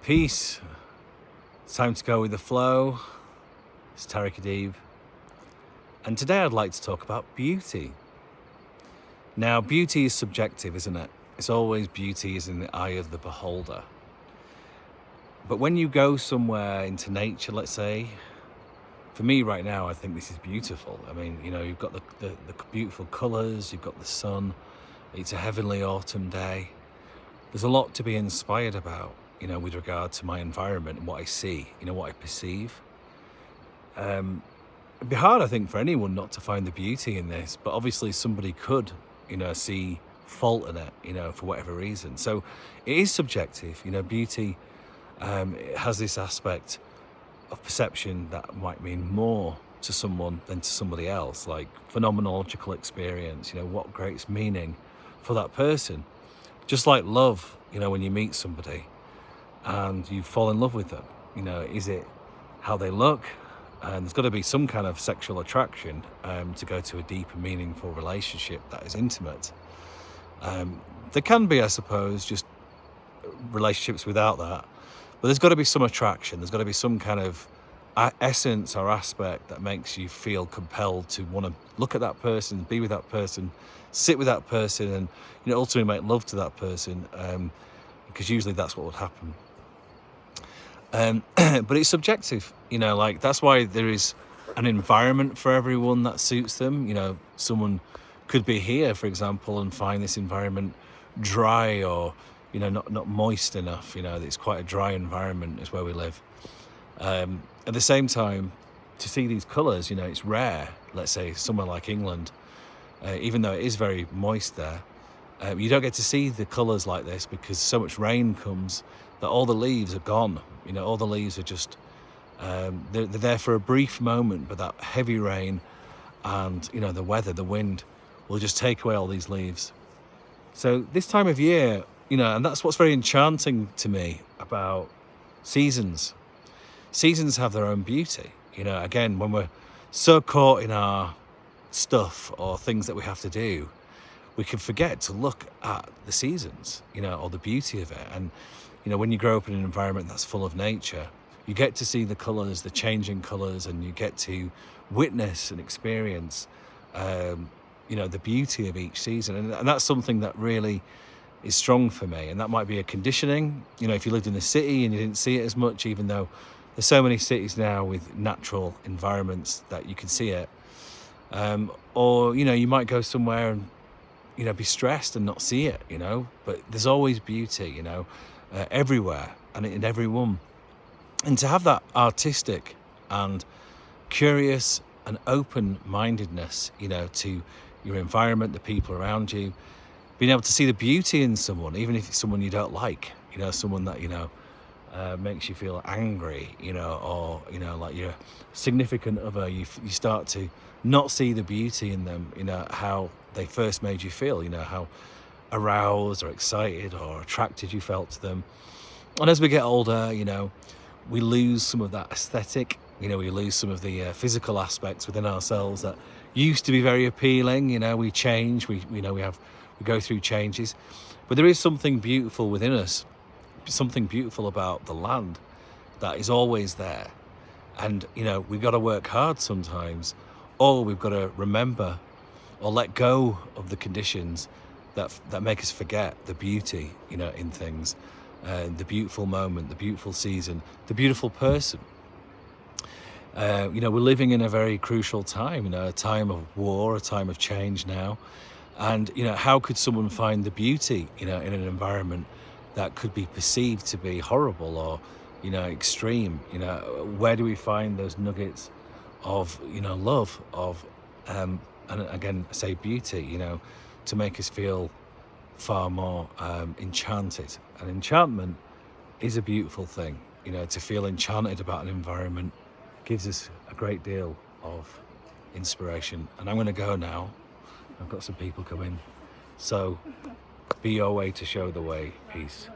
Peace. It's time to go with the flow. It's Tareck Adeeb. And today I'd like to talk about beauty. Now, beauty is subjective, isn't it? It's always beauty is in the eye of the beholder. But when you go somewhere into nature, let's say, for me right now, I think this is beautiful. I mean, you've got the beautiful colours, you've got the sun. It's a heavenly autumn day. There's a lot to be inspired about, with regard to my environment and what I see, what I perceive. It'd be hard, I think, for anyone not to find the beauty in this, but obviously somebody could, see fault in it, for whatever reason. So it is subjective, beauty it has this aspect of perception that might mean more to someone than to somebody else, like phenomenological experience, what creates meaning for that person. Just like love, when you meet somebody and you fall in love with them, is it how they look? And there's got to be some kind of sexual attraction to go to a deep and meaningful relationship that is intimate. There can be, I suppose, just relationships without that, but there's got to be some attraction. There's got to be some kind of essence or aspect that makes you feel compelled to want to look at that person, be with that person, sit with that person, and ultimately make love to that person, because usually that's what would happen. But it's subjective, that's why there is an environment for everyone that suits them. Someone could be here, for example, and find this environment dry or not moist enough. It's quite a dry environment is where we live. At the same time, to see these colours, it's rare. Let's say somewhere like England, even though it is very moist there, you don't get to see the colours like this because so much rain comes that all the leaves are gone. All the leaves are just, they're there for a brief moment, but that heavy rain and, the weather, the wind will just take away all these leaves. So this time of year, and that's what's very enchanting to me about seasons. Seasons have their own beauty. Again, when we're so caught in our stuff or things that we have to do, we can forget to look at the seasons, or the beauty of it. And, when you grow up in an environment that's full of nature, you get to see the colours, the changing colours, and you get to witness and experience, the beauty of each season. And that's something that really is strong for me. And that might be a conditioning, if you lived in the city and you didn't see it as much, even though there's so many cities now with natural environments that you can see it. Or, you might go somewhere and, be stressed and not see it, but there's always beauty, everywhere and in everyone. And to have that artistic and curious and open-mindedness, to your environment, the people around you, being able to see the beauty in someone, even if it's someone you don't like, someone that, makes you feel angry, or, like your significant other, you start to not see the beauty in them, how they first made you feel, how aroused or excited or attracted you felt to them. And as we get older, we lose some of that aesthetic, we lose some of the physical aspects within ourselves that used to be very appealing. We change, we go through changes, but there is something beautiful within us, something beautiful about the land that is always there. And we've got to work hard sometimes, or we've got to remember or let go of the conditions that make us forget the beauty in things, the beautiful moment, the beautiful season, the beautiful person. We're living in a very crucial time, a time of war, a time of change now. And how could someone find the beauty in an environment that could be perceived to be horrible or extreme? Where do we find those nuggets of love, of and again say beauty, to make us feel far more enchanted? And enchantment is a beautiful thing. To feel enchanted about an environment gives us a great deal of inspiration. And I'm going to go now. I've got some people coming, so be your way to show the way. Peace.